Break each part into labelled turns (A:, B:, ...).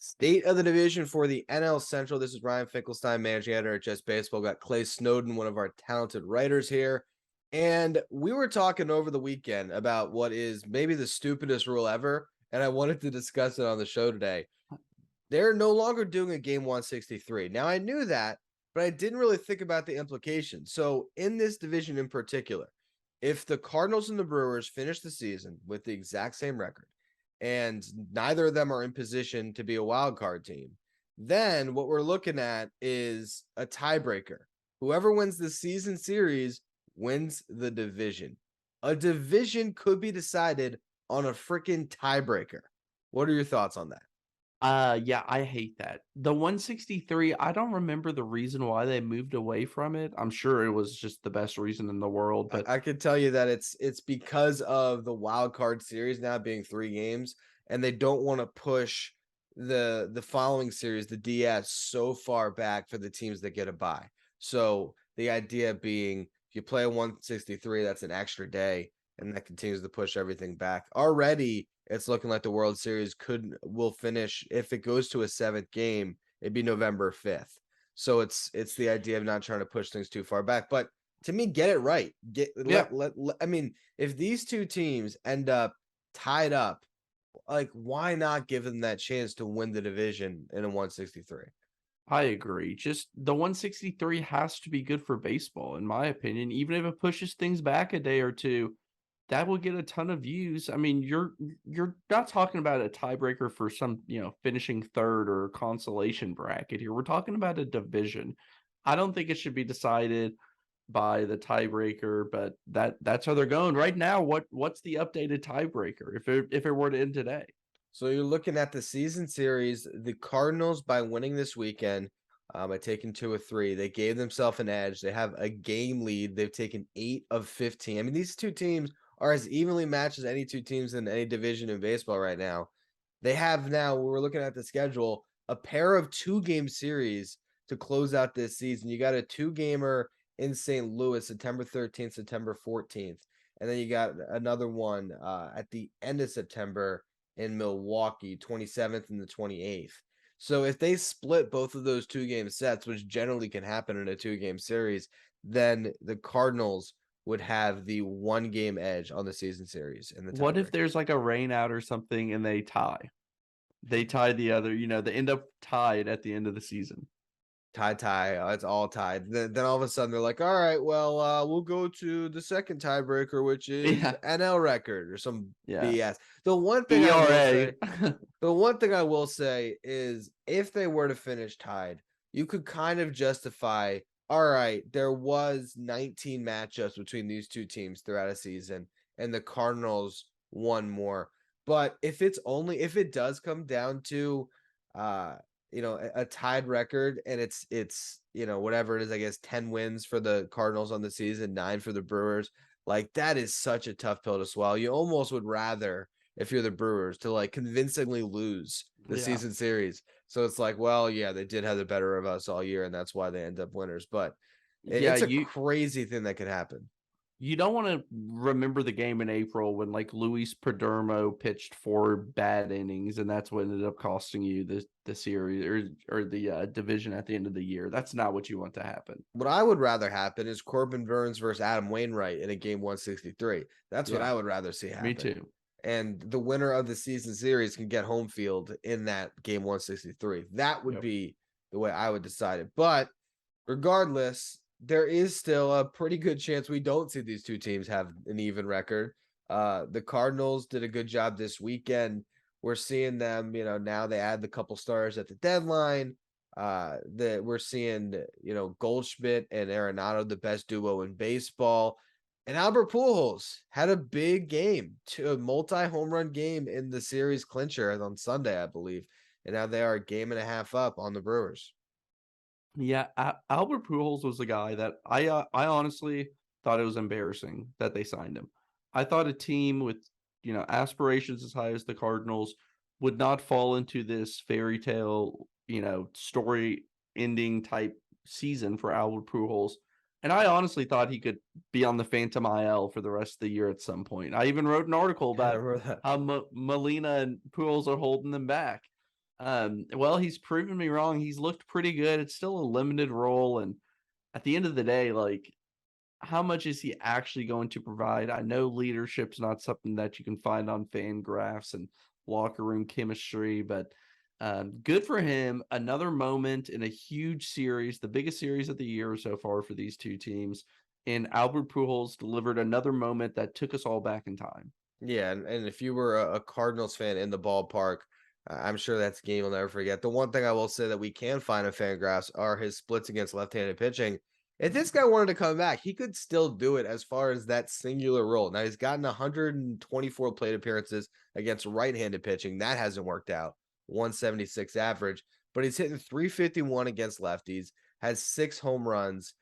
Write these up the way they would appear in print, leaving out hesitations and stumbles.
A: State of the division for the NL Central. This is Ryan Finkelstein, managing editor at Just Baseball. Got Clay Snowden, one of our talented writers here. And we were talking over the weekend about what is maybe the stupidest rule ever. And I wanted to discuss it on the show today. They're no longer doing a game 163. Now, I knew that, but I didn't really think about the implications. So in this division in particular, if the Cardinals and the Brewers finish the season with the exact same record, and neither of them are in position to be a wild card team, then what we're looking at is a tiebreaker. Whoever wins the season series wins the division. A division could be decided on a freaking tiebreaker. What are your thoughts on that?
B: Yeah, I hate that. The 163, I don't remember the reason why they moved away from it. I'm sure it was just the best reason in the world, but
A: I could tell you that it's because of the wild card series now being 3 games, and they don't want to push the following series, the DS, so far back for the teams that get a bye. So the idea being, if you play a 163, that's an extra day, and that continues to push everything back. Already, it's looking like the World Series will finish, if it goes to a 7th game, it'd be November 5th. So it's the idea of not trying to push things too far back, but to me, get it right. I mean, if these two teams end up tied up, like, why not give them that chance to win the division in a 163?
B: I agree. Just the 163 has to be good for baseball, in my opinion. Even if it pushes things back a day or two, that will get a ton of views. I mean, you're not talking about a tiebreaker for some, finishing third or consolation bracket here. We're talking about a division. I don't think it should be decided by the tiebreaker, but that's how they're going right now. What's the updated tiebreaker if it were to end today?
A: So you're looking at the season series. The Cardinals, by winning this weekend, by taking 2 of 3, they gave themselves an edge. They have a game lead. They've taken 8 of 15. I mean, these two teams are as evenly matched as any two teams in any division in baseball right now. They have now, when we're looking at the schedule, a pair of 2-game series to close out this season. You got a 2-gamer in St. Louis, September 13th, September 14th. And then you got another one at the end of September in Milwaukee, 27th and the 28th. So if they split both of those 2-game sets, which generally can happen in a 2-game series, then the Cardinals would have the 1-game edge on the season series in the
B: What if
A: tiebreaker.
B: there's like a rain out or something and they tie? They tie the other, they end up tied at the end of the season.
A: Tie. It's all tied. Then all of a sudden they're like, all right, well, we'll go to the second tiebreaker, which is
B: Yeah.
A: NL record or some
B: Yeah.
A: BS. The one thing I will
B: ERA.
A: say, the one thing I will say is, if they were to finish tied, you could kind of justify, all right, there was 19 matchups between these two teams throughout a season, and the Cardinals won more. But if it does come down to a tied record, and it's whatever it is, I guess 10 wins for the Cardinals on the season, 9 for the Brewers, like, that is such a tough pill to swallow. You almost would rather, if you're the Brewers, to like convincingly lose the
B: Yeah.
A: season series. So it's like, well, yeah, they did have the better of us all year, and that's why they end up winners. But
B: Yeah,
A: it's a
B: you
A: crazy thing that could happen.
B: you don't want to remember the game in April when like Luis Perdomo pitched 4 bad innings, and that's what ended up costing you the series or the division at the end of the year. That's not what you want to happen.
A: What I would rather happen is Corbin Burns versus Adam Wainwright in a game 163. That's what
B: Yeah,
A: I would rather see
B: me
A: happen.
B: too.
A: And the winner of the season series can get home field in that game 163. That would
B: Yep.
A: be the way I would decide it. But regardless, there is still a pretty good chance we don't see these two teams have an even record. The Cardinals did a good job this weekend. We're seeing them, now they add the couple stars at the deadline. That we're seeing, Goldschmidt and Arenado, the best duo in baseball. And Albert Pujols had a big game, a multi-home run game in the series clincher on Sunday, I believe. And now they are a game and a half up on the Brewers.
B: Yeah, Albert Pujols was the guy that I honestly thought it was embarrassing that they signed him. I thought a team with, aspirations as high as the Cardinals would not fall into this fairy tale, story ending type season for Albert Pujols. And I honestly thought he could be on the Phantom IL for the rest of the year at some point. I even wrote an article
A: Yeah, I
B: about
A: remember that.
B: how Molina and Pujols are holding them back. Well, he's proven me wrong. He's looked pretty good. It's still a limited role, and at the end of the day, like, how much is he actually going to provide? I know leadership's not something that you can find on fan graphs and locker room chemistry, but good for him. Another moment in a huge series, the biggest series of the year so far for these two teams. And Albert Pujols delivered another moment that took us all back in time.
A: Yeah, and if you were a Cardinals fan in the ballpark, I'm sure that's a game you'll never forget. The one thing I will say that we can find in Fangraphs are his splits against left-handed pitching. If this guy wanted to come back, he could still do it as far as that singular role. Now he's gotten 124 plate appearances against right-handed pitching. That hasn't worked out. 176 average, but he's hitting 351 against lefties, has 6 home runs.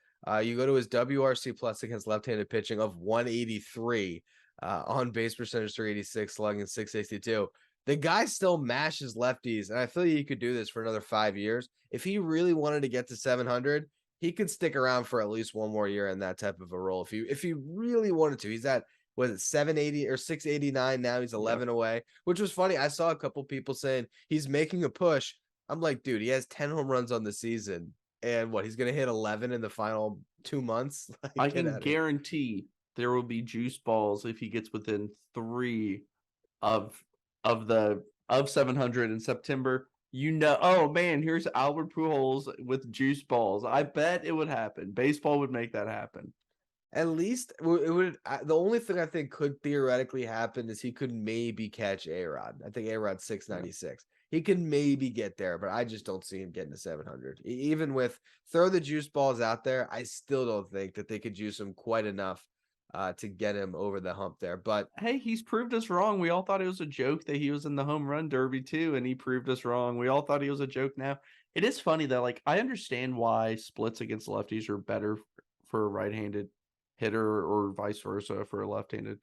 A: You go to his WRC plus against left-handed pitching of 183. On base percentage 386, slugging 662. The guy still mashes lefties, and I feel like he could do this for another 5 years. If he really wanted to get to 700, he could stick around for at least one more year in that type of a role. If he really wanted to, he's at was it 780 or 689 now? He's 11 away, which was funny. I saw a couple people saying he's making a push. I'm like, dude, he has 10 home runs on the season, and what he's gonna hit 11 in the final 2 months. Like,
B: I
A: get
B: can
A: out of here.
B: guarantee there will be juice balls if he gets within 3 of of 700 in September. Oh man, here's Albert Pujols with juice balls. I bet it would happen. Baseball would make that happen.
A: At least it would. The only thing I think could theoretically happen is he could maybe catch A-Rod. I think A-Rod's 696. He can maybe get there, but I just don't see him getting to 700. Even with throw the juice balls out there, I still don't think that they could juice him quite enough to get him over the hump there. But
B: Hey, he's proved us wrong. We all thought it was a joke that he was in the home run derby too, and he proved us wrong. We all thought he was a joke now. It is funny that, like, I understand why splits against lefties are better for a right-handed hitter or vice versa for a left-handed.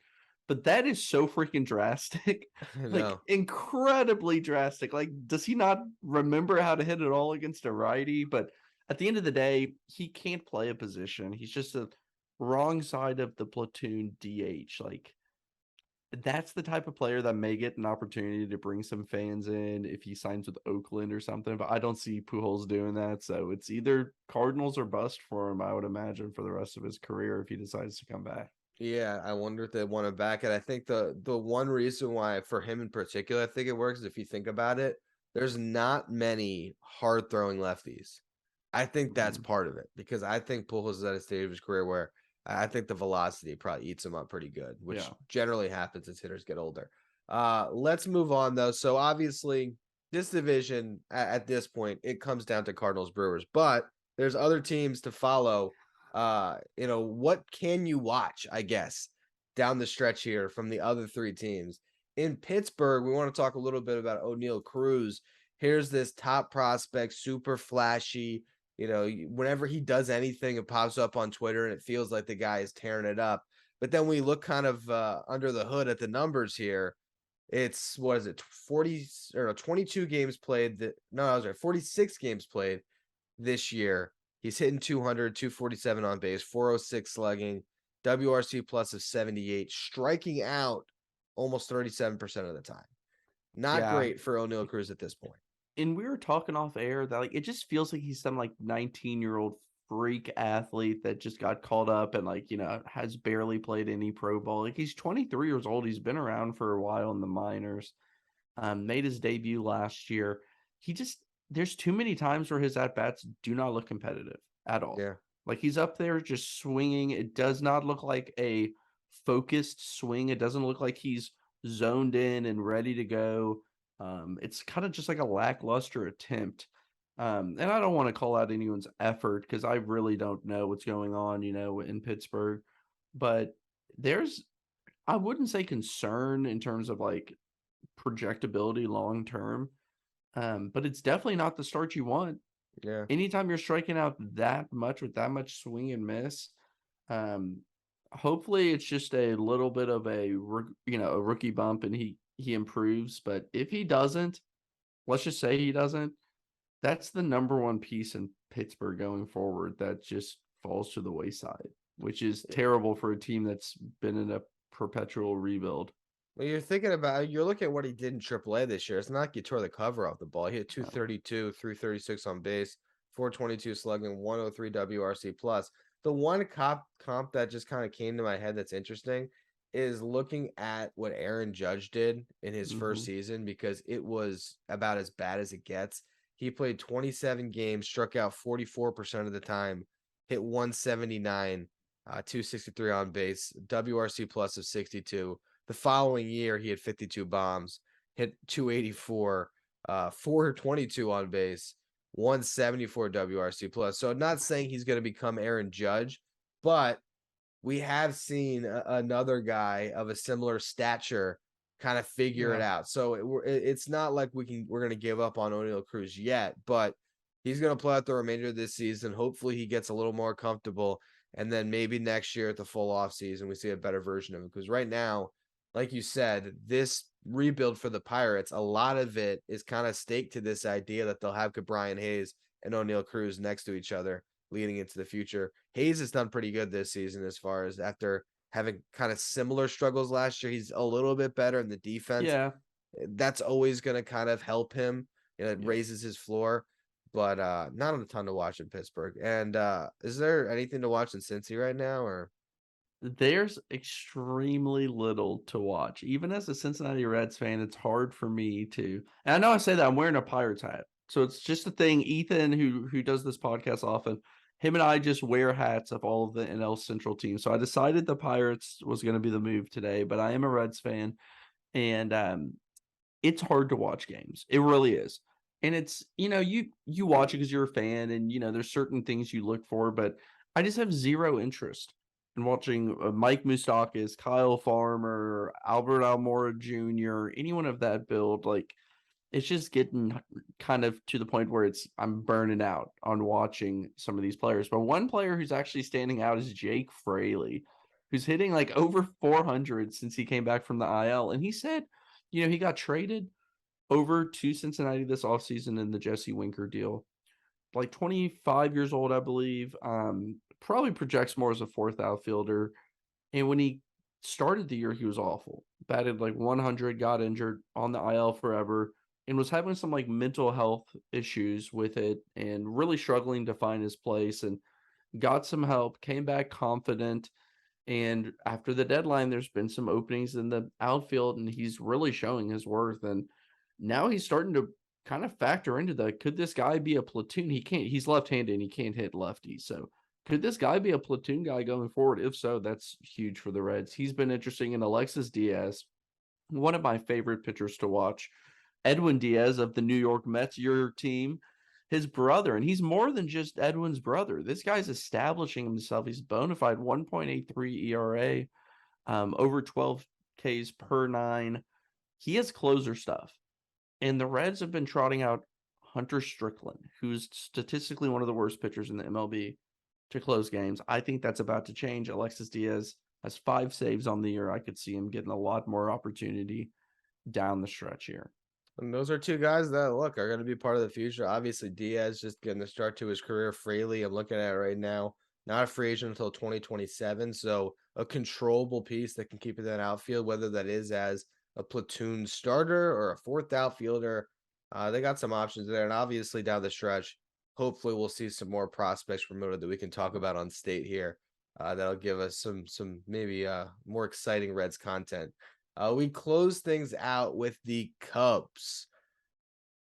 B: But that is so freaking drastic. Like,
A: no,
B: incredibly drastic. Like, does he not remember how to hit it all against a righty? But at the end of the day, he can't play a position. He's just a wrong side of the platoon DH. Like, that's the type of player that may get an opportunity to bring some fans in if he signs with Oakland or something, but I don't see Pujols doing that. So it's either Cardinals or bust for him, I would imagine, for the rest of his career if he decides to come back.
A: yeah, I wonder if they want to back it. I think the one reason why for him in particular, I think it works is if you think about it, there's not many hard throwing lefties. I think that's
B: Mhm.
A: part of it because I think Pujols is at a stage of his career where I think the velocity probably eats him up pretty good, which
B: Yeah.
A: generally happens as hitters get older. Let's move on though. So obviously, this division at this point it comes down to Cardinals Brewers, but there's other teams to follow. What can you watch? I guess down the stretch here from the other 3 teams in Pittsburgh. We want to talk a little bit about ONeill Cruz. Here's this top prospect, super flashy. Whenever he does anything, it pops up on Twitter and it feels like the guy is tearing it up. But then we look kind of under the hood at the numbers here. It's what is it, 40 or 22 games played no, I was right, 46 games played this year. He's hitting 200, 247 on base, 406 slugging, WRC plus of 78, striking out almost 37% of the time. Not
B: Yeah.
A: great for ONeill Cruz at this point.
B: And we were talking off air that, like, it just feels like he's some, like, 19-year-old freak athlete that just got called up and, like, has barely played any pro ball. Like, he's 23 years old. He's been around for a while in the minors. Made his debut last year. There's too many times where his at-bats do not look competitive at all.
A: Yeah.
B: Like, he's up there just swinging. It does not look like a focused swing. It doesn't look like he's zoned in and ready to go. It's kind of just like a lackluster attempt. And I don't want to call out anyone's effort because I really don't know what's going on, in Pittsburgh. But I wouldn't say concern in terms of, like, projectability long term. But it's definitely not the start you want.
A: Yeah.
B: Anytime you're striking out that much with that much swing and miss, um, hopefully it's just a little bit of a rookie bump and he improves. But if he doesn't, let's just say he doesn't, that's the number one piece in Pittsburgh going forward that just falls to the wayside, which is terrible for a team that's been in a perpetual rebuild.
A: Well, you're looking at what he did in AAA this year. It's not like he tore the cover off the ball. He hit
B: No.
A: 232, 336 on base, 422 slugging, 103 WRC plus. The one comp that just kind of came to my head that's interesting is looking at what Aaron Judge did in his first
B: Mhm.
A: season because it was about as bad as it gets. He played 27 games, struck out 44% of the time, hit 179, 263 on base, WRC plus of 62. The following year, he had 52 bombs, hit 284, 422 on base, 174 WRC plus. So, not saying he's going to become Aaron Judge, but we have seen another guy of a similar stature kind of figure it
B: Yeah.
A: out. So it's not like we're going to give up on ONeill Cruz yet, but he's going to play out the remainder of this season. Hopefully, he gets a little more comfortable, and then maybe next year at the full off season, we see a better version of him. Because right now, like you said, this rebuild for the Pirates, a lot of it is kind of staked to this idea that they'll have Brian Hayes and ONeill Cruz next to each other leading into the future. Hayes has done pretty good this season as far as after having kind of similar struggles last year. He's a little bit better in the defense.
B: Yeah.
A: That's always going to kind of help him. It
B: Yeah.
A: raises his floor, but not a ton to watch in Pittsburgh. And is there anything to watch in Cincy right now? Or
B: There's extremely little to watch. Even as a Cincinnati Reds fan, it's hard for me to, and I know I say that I'm wearing a Pirates hat. So it's just a thing. Ethan, who does this podcast often, him and I just wear hats of all of the NL Central teams. So I decided the Pirates was going to be the move today, but I am a Reds fan, and it's hard to watch games. It really is. And it's, you watch it because you're a fan, and there's certain things you look for, but I just have zero interest in watching Mike Moustakas, Kyle Farmer, Albert Almora Jr., anyone of that build. Like, it's just getting kind of to the point where I'm burning out on watching some of these players. But one player who's actually standing out is Jake Fraley, who's hitting like over 400 since he came back from the IL. And he said, he got traded over to Cincinnati this offseason in the Jesse Winker deal. Like 25 years old, I believe. Probably projects more as a fourth outfielder. And when he started the year, he was awful. Batted like 100, got injured on the IL forever, and was having some like mental health issues with it and really struggling to find his place, and got some help, came back confident. And after the deadline, there's been some openings in the outfield, and he's really showing his worth. And now he's starting to kind of factor into could this guy be a platoon? He's left-handed and he can't hit lefty. So could this guy be a platoon guy going forward? If so, that's huge for the Reds. He's been interesting in Alexis Diaz, one of my favorite pitchers to watch. Edwin Diaz of the New York Mets, your team, his brother, and he's more than just Edwin's brother. This guy's establishing himself. He's bona fide 1.83 ERA, over 12 Ks per nine. He has closer stuff. And the Reds have been trotting out Hunter Strickland, who's statistically one of the worst pitchers in the MLB, to close games. I think that's about to change. Alexis Diaz has 5 saves on the year. I could see him getting a lot more opportunity down the stretch here.
A: and those are two guys that are going to be part of the future. Obviously, Diaz just getting the start to his career freely. I'm looking at it right now. Not a free agent until 2027. So a controllable piece that can keep it in that outfield, whether that is as a platoon starter or a fourth outfielder. They got some options there. And obviously down the stretch, hopefully we'll see some more prospects promoted that we can talk about on state here. That'll give us some maybe more exciting Reds content. We close things out with the Cubs.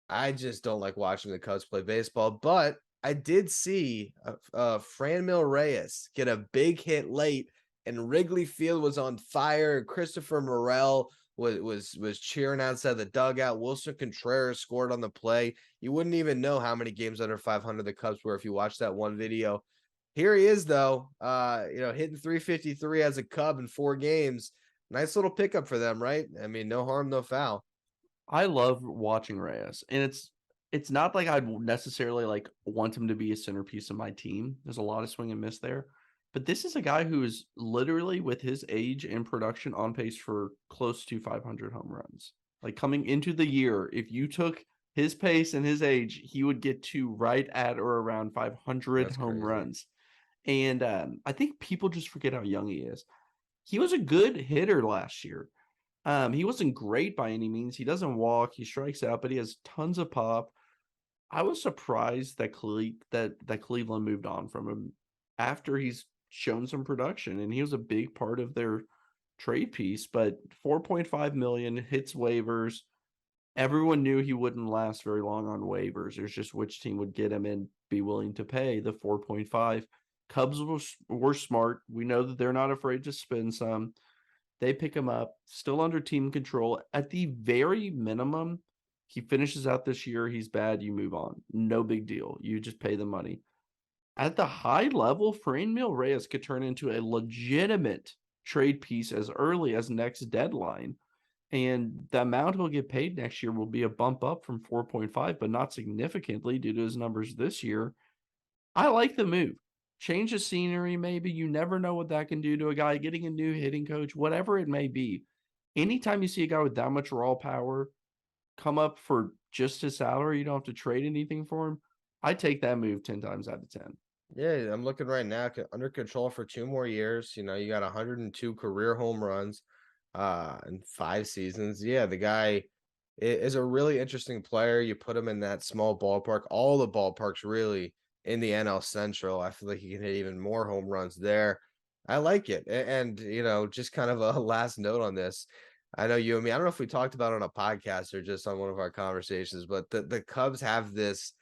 A: I just don't like watching the Cubs play baseball, but I did see Franmil Reyes get a big hit late, and Wrigley Field was on fire. Christopher Morel was cheering outside the dugout. Wilson Contreras scored on the play. You wouldn't even know how many games under 500 the Cubs were if you watched that one video. Here he is, though. Hitting 353 as a Cub in 4 games. Nice little pickup for them, right? I mean, no harm, no foul.
B: I love watching Reyes, and it's not like I'd necessarily like want him to be a centerpiece of my team. There's a lot of swing and miss there, but this is a guy who is literally, with his age and production, on pace for close to 500 home runs. Like, coming into the year, if you took his pace and his age, he would get to right at or around 500
A: That's
B: home
A: crazy.
B: runs. And I think people just forget how young he is. He was a good hitter last year. He wasn't great by any means. He doesn't walk, he strikes out, but he has tons of pop. I was surprised that Cleveland moved on from him after he's shown some production, and he was a big part of their trade piece. But 4.5 million hits waivers. Everyone knew he wouldn't last very long on waivers. There's just which team would get him and be willing to pay the 4.5. Cubs were smart. We know that they're not afraid to spend some. They pick him up, still under team control. At the very minimum, he finishes out this year. He's bad. You move on. No big deal. You just pay the money. At the high level, Franmil Reyes could turn into a legitimate trade piece as early as next deadline. And the amount he'll get paid next year will be a bump up from 4.5, but not significantly due to his numbers this year. I like the move. Change of scenery, maybe. You never know what that can do to a guy. Getting a new hitting coach, whatever it may be. Anytime you see a guy with that much raw power come up for just his salary, you don't have to trade anything for him. I take that move 10 times out of 10.
A: Yeah, I'm looking right now, under control for 2 more years. You know, you got 102 career home runs in 5 seasons. Yeah, the guy is a really interesting player. You put him in that small ballpark, all the ballparks really in the NL Central. I feel like he can hit even more home runs there. I like it. And, you know, just kind of a last note on this. I know you and me, I don't know if we talked about it on a podcast or just on one of our conversations, but the Cubs have this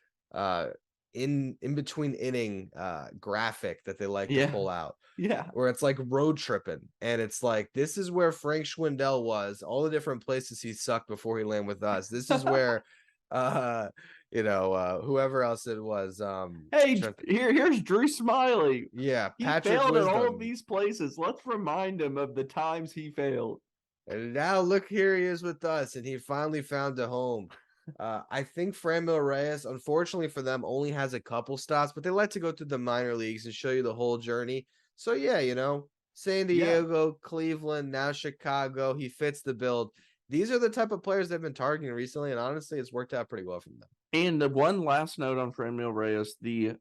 A: in between inning graphic that they like to
B: Yeah.
A: pull out.
B: Yeah.
A: Where it's like road tripping, and it's like, this is where Frank Schwindel was, all the different places he sucked before he landed with us. This is where whoever else it was,
B: Hey, here's Drew Smiley.
A: yeah,
B: He
A: Patrick
B: failed at all of
A: Wisdom.
B: these places. Let's remind him of the times he failed.
A: And now look, here he is with us, and he finally found a home. I think Franmil Reyes, unfortunately for them, only has a couple stops, but they like to go through the minor leagues and show you the whole journey. So yeah, San
B: Yeah.
A: Diego, Cleveland, now Chicago. He fits the build. These are the type of players they've been targeting recently, and honestly, it's worked out pretty well for them.
B: And the one last note on Franmil Reyes, the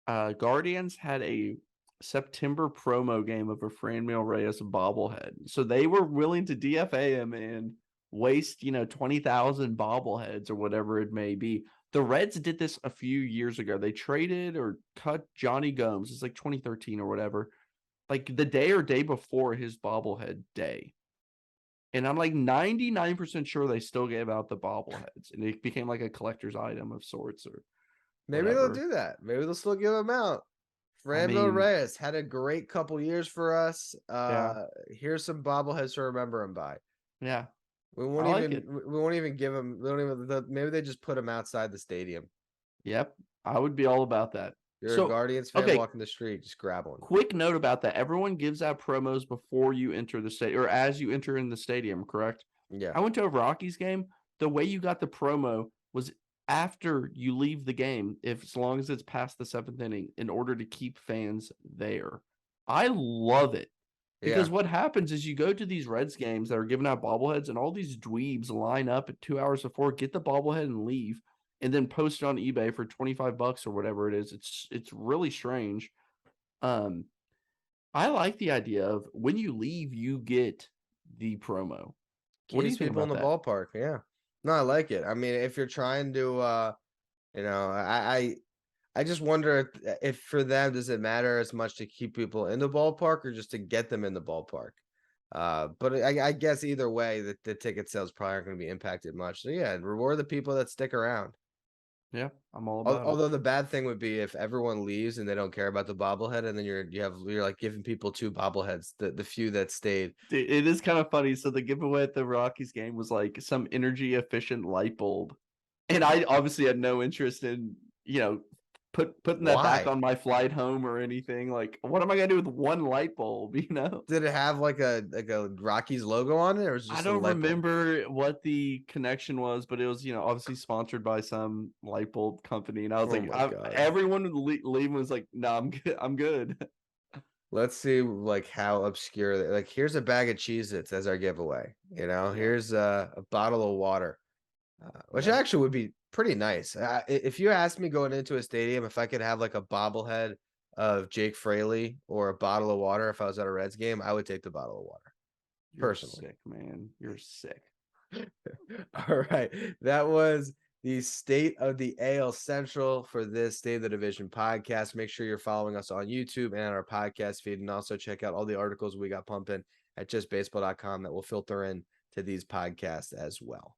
B: Guardians had a September promo game of a Franmil Reyes bobblehead. So they were willing to DFA him and waste, 20,000 bobbleheads or whatever it may be. The Reds did this a few years ago. They traded or cut Johnny Gomes. It's like 2013 or whatever. Like the day before his bobblehead day. And I'm like 99% sure they still gave out the bobbleheads. And it became like a collector's item of sorts or
A: Maybe
B: whatever.
A: they'll do that. Maybe they'll still give them out. Franmil Reyes had a great couple years for us.
B: Yeah.
A: Here's some bobbleheads to remember him by.
B: Yeah.
A: We won't even give him. Maybe they just put him outside the stadium.
B: Yep. I would be all about that.
A: You're a Guardians fan walking the street, just grab one.
B: Quick note about that. Everyone gives out promos before you enter the stadium or as you enter in the stadium, correct?
A: Yeah.
B: I went to a Rockies game. The way you got the promo was after you leave the game, as long as it's past the 7th inning, in order to keep fans there. I love it. Because what happens is you go to these Reds games that are giving out bobbleheads, and all these dweebs line up at 2 hours before, get the bobblehead and leave, and then post it on eBay for $25 or whatever it is. It's really strange. I like the idea of when you leave, you get the promo.
A: What do you think people in the ballpark? Yeah. No, I like it. I mean, if you're trying to I just wonder if for them, does it matter as much to keep people in the ballpark or just to get them in the ballpark? But I guess either way, the ticket sales probably aren't going to be impacted much. So yeah, reward the people that stick around.
B: Yeah, I'm all about it.
A: Although the bad thing would be if everyone leaves and they don't care about the bobblehead, and then you're like giving people 2 bobbleheads, the few that stayed.
B: Dude, it is kind of funny. So the giveaway at the Rockies game was like some energy efficient light bulb, and I obviously had no interest in putting that back on my flight home or anything. Like, what am I gonna do with one light bulb?
A: Did it have like a Rockies logo on it, or was it just
B: I don't remember what the connection was, but it was obviously sponsored by some light bulb company, and I was everyone leaving was like, "No, I'm good. I'm good."
A: Let's see like how obscure. Like, here's a bag of Cheez-Its as our giveaway. Here's a bottle of water, which actually would be pretty nice. If you asked me going into a stadium if I could have like a bobblehead of Jake Fraley or a bottle of water if I was at a Reds game, I would take the bottle of water.
B: You're
A: personally.
B: sick, man. You're sick.
A: All right. That was the state of the AL Central for this State of the Division podcast. Make sure you're following us on YouTube and our podcast feed, and also check out all the articles we got pumping at justbaseball.com that will filter in to these podcasts as well.